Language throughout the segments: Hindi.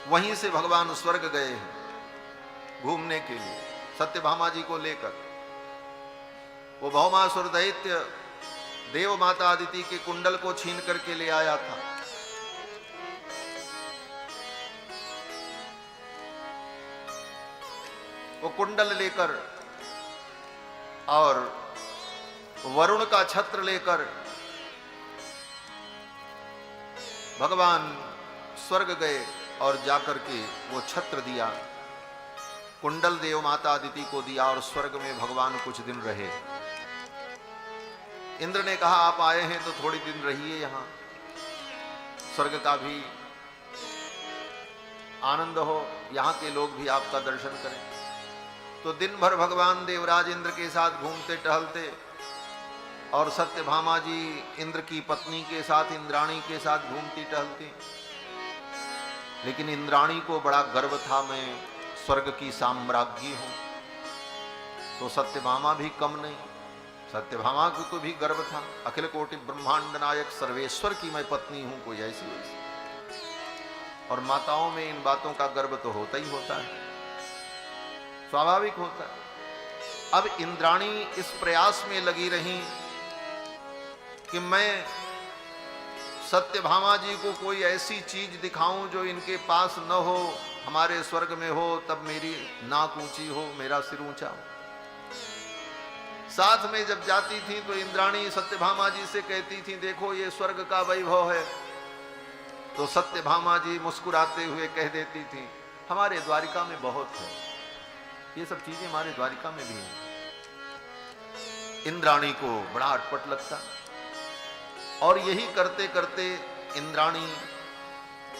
वहीं से भगवान स्वर्ग गए हैं घूमने के लिए सत्यभामा जी को लेकर। वो भौमासुर दैत्य देव माता अदिति के कुंडल को छीन करके ले आया था। वो कुंडल लेकर और वरुण का छत्र लेकर भगवान स्वर्ग गए और जाकर के वो छत्र दिया, कुंडल देव माता अदिति को दिया और स्वर्ग में भगवान कुछ दिन रहे। इंद्र ने कहा आप आए हैं तो थोड़ी दिन रहिए यहां, स्वर्ग का भी आनंद हो, यहां के लोग भी आपका दर्शन करें। तो दिन भर भगवान देवराज इंद्र के साथ घूमते टहलते और सत्यभामा जी इंद्र की पत्नी के साथ इंद्राणी के साथ घूमती टहलती। लेकिन इंद्राणी को बड़ा गर्व था मैं स्वर्ग की साम्राज्ञी हूं, तो सत्यभामा भी कम नहीं, सत्यभामा को भी गर्व था, अखिल कोटि ब्रह्मांड नायक सर्वेश्वर की मैं पत्नी हूं, कोई ऐसी वैसी। और माताओं में इन बातों का गर्व तो होता ही होता है, स्वाभाविक होता है। अब इंद्राणी इस प्रयास में लगी रही कि मैं सत्यभामा जी को कोई ऐसी चीज दिखाऊं जो इनके पास न हो, हमारे स्वर्ग में हो, तब मेरी नाक ऊंची हो, मेरा सिर ऊंचा हो। साथ में जब जाती थी तो इंद्राणी सत्यभामा जी से कहती थी देखो ये स्वर्ग का वैभव है, तो सत्यभामा जी मुस्कुराते हुए कह देती थी हमारे द्वारिका में बहुत है, ये सब चीजें हमारे द्वारिका में भी हैं। इंद्राणी को बड़ा अटपट लगता और यही करते करते इंद्राणी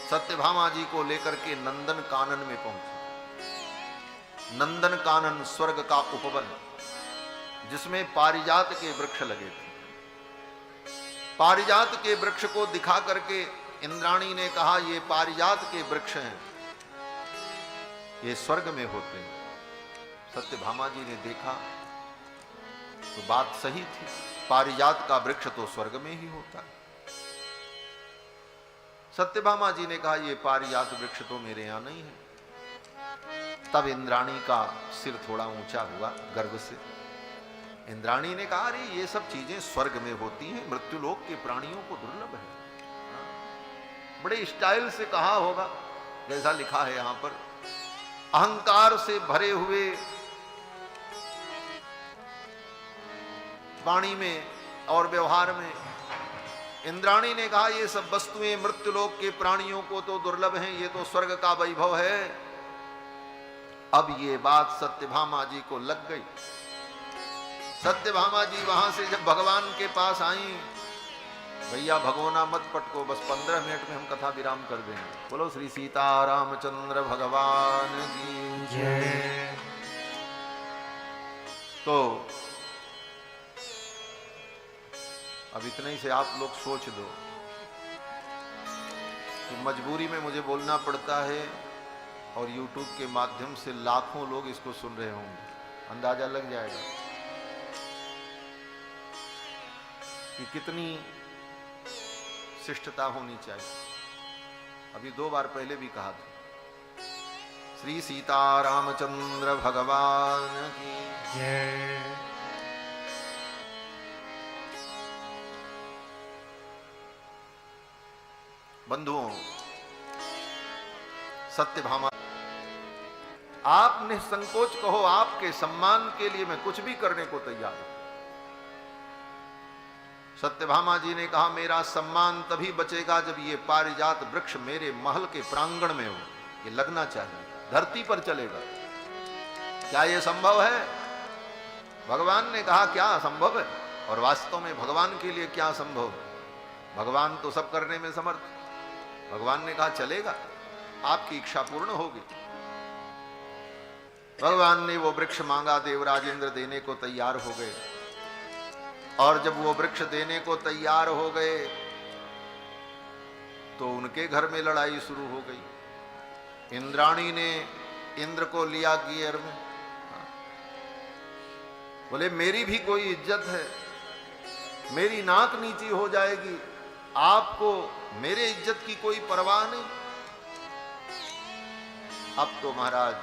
सत्यभामा जी को लेकर के नंदन कानन में पहुंची। नंदन कानन स्वर्ग का उपवन जिसमें पारिजात के वृक्ष लगे थे। पारिजात के वृक्ष को दिखा करके इंद्राणी ने कहा ये पारिजात के वृक्ष हैं, ये स्वर्ग में होते हैं। सत्यभामा जी ने देखा तो बात सही थी, पारिजात का वृक्ष तो स्वर्ग में ही होता है। सत्यभामा जी ने कहा ये पारिजात वृक्ष तो मेरे यहां नहीं है। तब इंद्राणी का सिर थोड़ा ऊंचा हुआ गर्व से। इंद्राणी ने कहा अरे ये सब चीजें स्वर्ग में होती हैं, मृत्युलोक के प्राणियों को दुर्लभ है। बड़े स्टाइल से कहा होगा, जैसा लिखा है यहां पर, अहंकार से भरे हुए वाणी में और व्यवहार में इंद्राणी ने कहा ये सब वस्तुएं मृत्युलोक के प्राणियों को तो दुर्लभ हैं, ये तो स्वर्ग का वैभव है। अब ये बात सत्यभामा जी को लग गई। सत्यभामा जी वहां से जब भगवान के पास आई, भैया भगोना मत पटको, बस 15 मिनट में हम कथा विराम कर देंगे। बोलो श्री सीता रामचंद्र भगवान की जय। तो अब इतने ही से आप लोग सोच दो कि मजबूरी में मुझे बोलना पड़ता है और YouTube के माध्यम से लाखों लोग इसको सुन रहे होंगे, अंदाजा लग जाएगा कि कितनी शिष्टता होनी चाहिए। अभी 2 बार पहले भी कहा था, श्री सीता रामचंद्र भगवान की जय। बंधुओं, सत्यभामा, आप निसंकोच कहो आपके सम्मान के लिए मैं कुछ भी करने को तैयार हूं। सत्यभामा जी ने कहा मेरा सम्मान तभी बचेगा जब ये पारिजात वृक्ष मेरे महल के प्रांगण में हो, ये लगना चाहिए, धरती पर चलेगा। क्या ये संभव है? भगवान ने कहा क्या संभव है, और वास्तव में भगवान के लिए क्या संभव है? भगवान तो सब करने में समर्थ। भगवान ने कहा चलेगा, आपकी इच्छा पूर्ण होगी। भगवान ने वो वृक्ष मांगा, देवराज इंद्र देने को तैयार हो गए। और जब वो वृक्ष देने को तैयार हो गए तो उनके घर में लड़ाई शुरू हो गई। इंद्राणी ने इंद्र को लिया गियर में, बोले मेरी भी कोई इज्जत है, मेरी नाक नीची हो जाएगी, आपको मेरे इज्जत की कोई परवाह नहीं। अब तो महाराज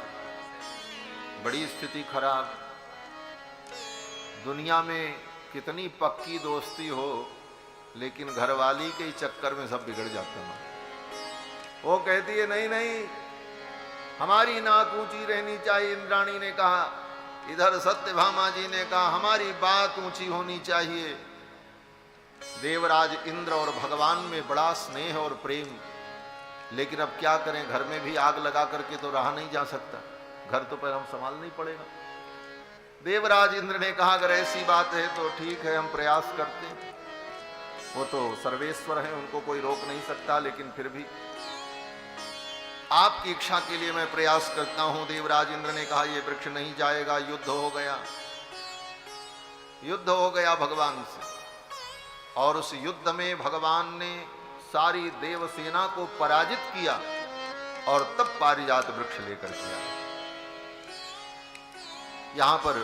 बड़ी स्थिति खराब। दुनिया में कितनी पक्की दोस्ती हो, लेकिन घरवाली के ही चक्कर में सब बिगड़ जाता है। वो कहती है नहीं नहीं, हमारी नाक ऊंची रहनी चाहिए। इंद्राणी ने कहा, इधर सत्यभामा जी ने कहा हमारी बात ऊंची होनी चाहिए। देवराज इंद्र और भगवान में बड़ा स्नेह और प्रेम, लेकिन अब क्या करें, घर में भी आग लगा करके तो रहा नहीं जा सकता, घर तो पर हम संभालना ही पड़ेगा। देवराज इंद्र ने कहा अगर ऐसी बात है तो ठीक है, हम प्रयास करते हैं। वो तो सर्वेश्वर हैं, उनको कोई रोक नहीं सकता, लेकिन फिर भी आपकी इच्छा के लिए मैं प्रयास करता हूं। देवराज इंद्र ने कहा यह वृक्ष नहीं जाएगा। युद्ध हो गया, युद्ध हो गया भगवान से, और उस युद्ध में भगवान ने सारी देव सेना को पराजित किया और तब पारिजात वृक्ष लेकर के आए। यहां पर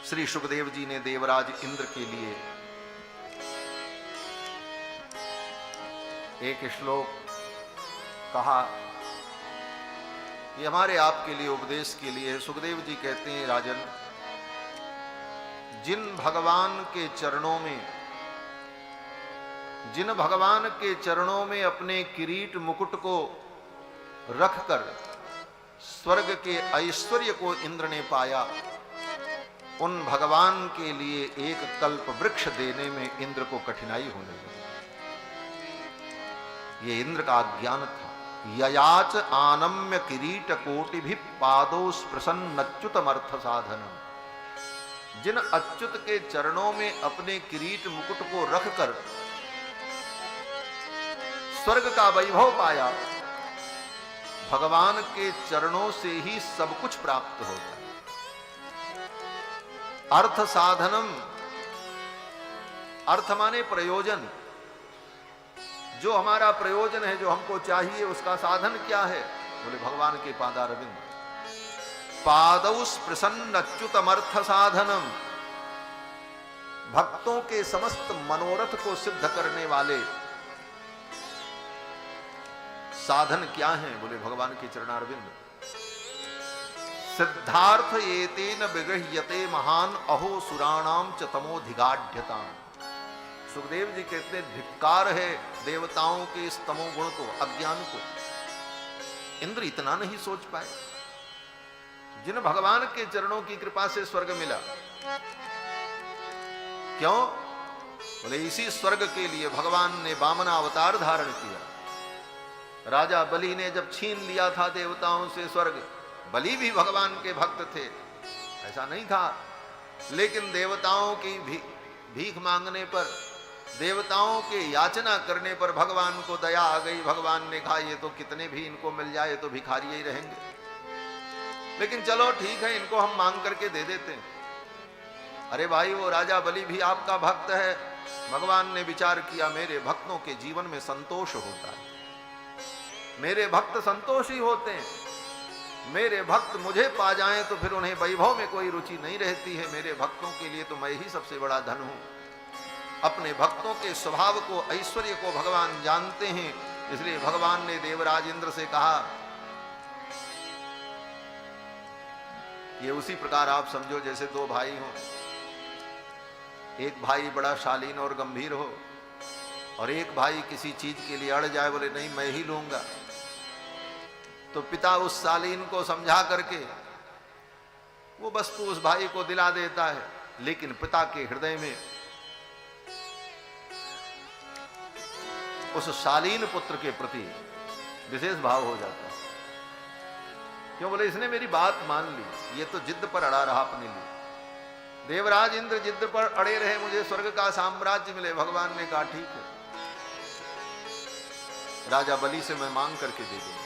श्री सुखदेव जी ने देवराज इंद्र के लिए एक श्लोक कहा, ये हमारे आपके लिए उपदेश के लिए। सुखदेव जी कहते हैं, राजन, जिन भगवान के चरणों में अपने किरीट मुकुट को रखकर स्वर्ग के ऐश्वर्य को इंद्र ने पाया, उन भगवान के लिए एक कल्प वृक्ष देने में इंद्र को कठिनाई होने लगी। ये इंद्र का अज्ञान था। ययाच आनम्य किरीट कोटि भी पादो स्पृशन अच्युतमर्थ साधनम। जिन अच्युत के चरणों में अपने किरीट मुकुट को रखकर स्वर्ग का वैभव पाया, भगवान के चरणों से ही सब कुछ प्राप्त होता है। अर्थ साधनम, अर्थ माने प्रयोजन। जो हमारा प्रयोजन है, जो हमको चाहिए, उसका साधन क्या है? बोले भगवान के पादारविंद। पादौ स्पृशन्न अच्युतमर्थ साधनम। भक्तों के समस्त मनोरथ को सिद्ध करने वाले साधन क्या हैं? बोले भगवान के चरणारविंद। सिद्धार्थ एतेन विगह्यते महान अहो सुराणाम च तमोधिगाढ़्यताम। सुखदेव जी कहते हैं, धिक्कार है देवताओं के इस तमोगुण को, अज्ञान को। इंद्र इतना नहीं सोच पाए। जिन भगवान के चरणों की कृपा से स्वर्ग मिला, क्यों? बोले इसी स्वर्ग के लिए भगवान ने वामन अवतार धारण किया। राजा बलि ने जब छीन लिया था देवताओं से स्वर्ग, बलि भी भगवान के भक्त थे, ऐसा नहीं था, लेकिन देवताओं की भीख मांगने पर, देवताओं के याचना करने पर भगवान को दया आ गई। भगवान ने कहा ये तो कितने भी इनको मिल जाए तो भिखारी ही रहेंगे, लेकिन चलो ठीक है, इनको हम मांग करके दे देते हैं। अरे भाई, वो राजा बलि भी आपका भक्त है। भगवान ने विचार किया, मेरे भक्तों के जीवन में संतोष होता है, मेरे भक्त संतोषी होते हैं। मेरे भक्त मुझे पा जाएं तो फिर उन्हें वैभव में कोई रुचि नहीं रहती है। मेरे भक्तों के लिए तो मैं ही सबसे बड़ा धन हूं। अपने भक्तों के स्वभाव को, ऐश्वर्य को भगवान जानते हैं, इसलिए भगवान ने देवराज इंद्र से कहा, ये उसी प्रकार आप समझो जैसे दो भाई हों। एक भाई बड़ा शालीन और गंभीर हो, और एक भाई किसी चीज के लिए अड़ जाए, बोले नहीं मैं ही लूंगा, तो पिता उस शालीन को समझा करके वो वस्तु उस भाई को दिला देता है, लेकिन पिता के हृदय में उस शालीन पुत्र के प्रति विशेष भाव हो जाता है। क्यों? बोले इसने मेरी बात मान ली, ये तो जिद पर अड़ा रहा अपने लिए। देवराज इंद्र जिद पर अड़े रहे, मुझे स्वर्ग का साम्राज्य मिले। भगवान ने कहा ठीक है, राजा बलि से मैं मांग करके दे दूंगा।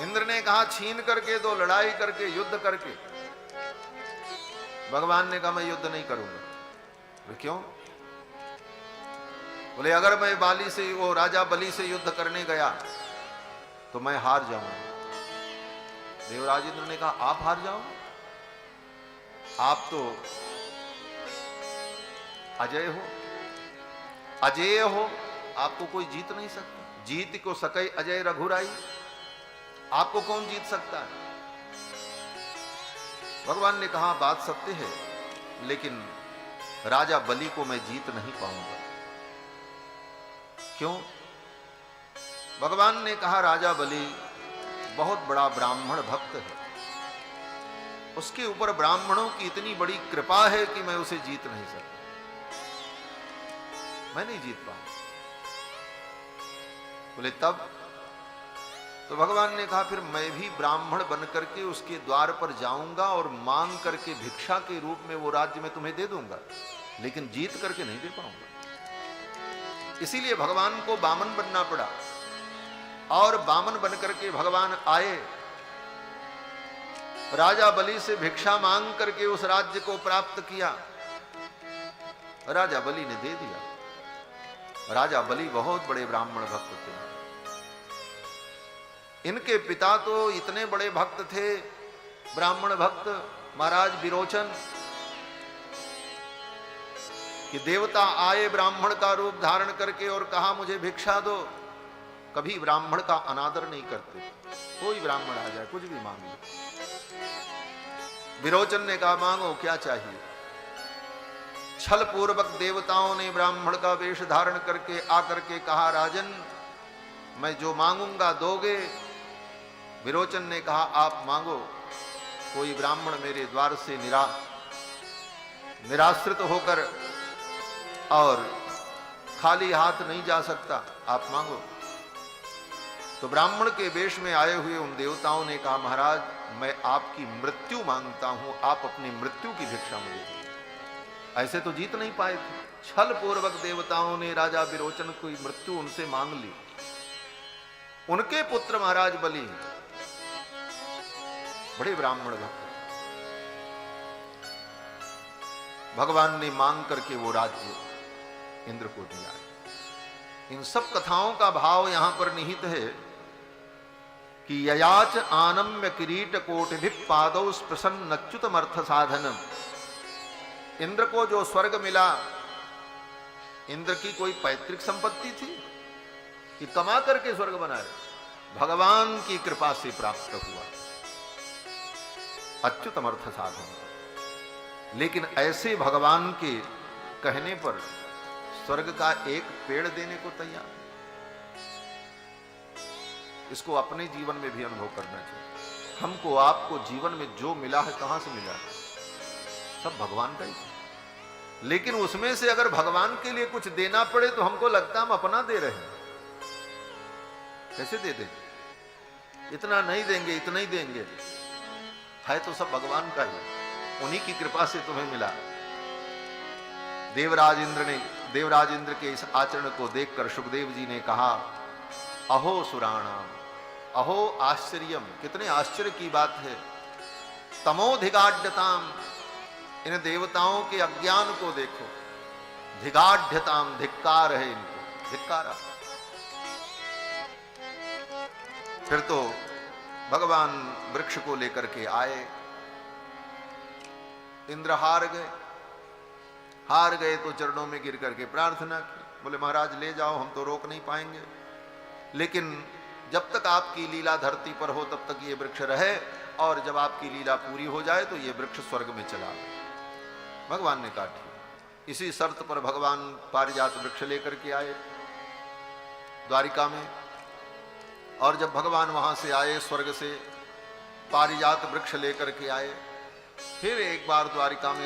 इंद्र ने कहा छीन करके दो, लड़ाई करके, युद्ध करके। भगवान ने कहा मैं युद्ध नहीं करूंगा। बोले क्यों? बोले अगर मैं बाली से, वो राजा बलि से युद्ध करने गया तो मैं हार जाऊंगा। देवराज इंद्र ने कहा आप हार जाओ? आप तो अजय हो, अजेय हो, आपको कोई जीत नहीं सकता। जीत को सकै अजय रघुराई, आपको कौन जीत सकता है? भगवान ने कहा बात सत्य है, लेकिन राजा बलि को मैं जीत नहीं पाऊंगा। क्यों? भगवान ने कहा राजा बलि बहुत बड़ा ब्राह्मण भक्त है, उसके ऊपर ब्राह्मणों की इतनी बड़ी कृपा है कि मैं उसे जीत नहीं सकता, मैं नहीं जीत पाऊंगा। बोले तब? तो भगवान ने कहा फिर मैं भी ब्राह्मण बन करके उसके द्वार पर जाऊंगा और मांग करके भिक्षा के रूप में वो राज्य में तुम्हें दे दूंगा, लेकिन जीत करके नहीं दे पाऊंगा। इसीलिए भगवान को बामन बनना पड़ा, और बामन बन करके भगवान आए, राजा बलि से भिक्षा मांग करके उस राज्य को प्राप्त किया। राजा बलि ने दे दिया। राजा बलि बहुत बड़े ब्राह्मण भक्त थे। इनके पिता तो इतने बड़े भक्त थे, ब्राह्मण भक्त महाराज विरोचन, कि देवता आए ब्राह्मण का रूप धारण करके और कहा मुझे भिक्षा दो। कभी ब्राह्मण का अनादर नहीं करते, कोई ब्राह्मण आ जाए कुछ भी मांग लो। विरोचन ने कहा मांगो क्या चाहिए। छल पूर्वक देवताओं ने ब्राह्मण का वेश धारण करके आकर के कहा राजन मैं जो मांगूंगा दोगे? विरोचन ने कहा आप मांगो। कोई ब्राह्मण मेरे द्वार से निराश्रित होकर और खाली हाथ नहीं जा सकता, आप मांगो। तो ब्राह्मण के वेश में आए हुए उन देवताओं ने कहा महाराज मैं आपकी मृत्यु मांगता हूं, आप अपनी मृत्यु की भिक्षा मुझे दीजिए। ऐसे तो जीत नहीं पाए थे। छल पूर्वक देवताओं ने राजा विरोचन की मृत्यु उनसे मांग ली। उनके पुत्र महाराज बलि बड़े ब्राह्मण भक्त, भगवान ने मांग करके वो राज्य इंद्र को दिया। इन सब कथाओं का भाव यहां पर निहित है कि ययाच आनम्य किरीट कोटि पादौ स्पृशन अच्युतमर्थ साधनम। इंद्र को जो स्वर्ग मिला, इंद्र की कोई पैतृक संपत्ति थी कि कमा करके स्वर्ग बनाए? भगवान की कृपा से प्राप्त हुआ अच्युतमर्थ साधन। लेकिन ऐसे भगवान के कहने पर स्वर्ग का एक पेड़ देने को तैयार। इसको अपने जीवन में भी अनुभव करना चाहिए। हमको आपको जीवन में जो मिला है कहां से मिला है? सब भगवान का ही। लेकिन उसमें से अगर भगवान के लिए कुछ देना पड़े तो हमको लगता हम अपना दे रहे हैं। कैसे दे देंगे? इतना नहीं देंगे, इतना ही देंगे। है तो सब भगवान का ही, उन्हीं की कृपा से तुम्हें मिला। देवराज इंद्र के इस आचरण को देखकर सुखदेव जी ने कहा अहो सुराणाम, अहो आश्चर्यम, कितने आश्चर्य की बात है। तमोधिगाढ़ताम, इन देवताओं के अज्ञान को देखो। धिगाढ़ताम, धिक्कार है इनको, धिक्कारा। फिर तो भगवान वृक्ष को लेकर के आए। इंद्र हार गए तो चरणों में गिर करके प्रार्थना की। बोले महाराज ले जाओ, हम तो रोक नहीं पाएंगे, लेकिन जब तक आपकी लीला धरती पर हो तब तक ये वृक्ष रहे, और जब आपकी लीला पूरी हो जाए तो ये वृक्ष स्वर्ग में चला गया। भगवान ने कहा ठीक। इसी शर्त पर भगवान पारिजात वृक्ष लेकर के आए द्वारिका में। और जब भगवान वहां से आए स्वर्ग से, पारिजात वृक्ष लेकर के आए, फिर एक बार द्वारिका में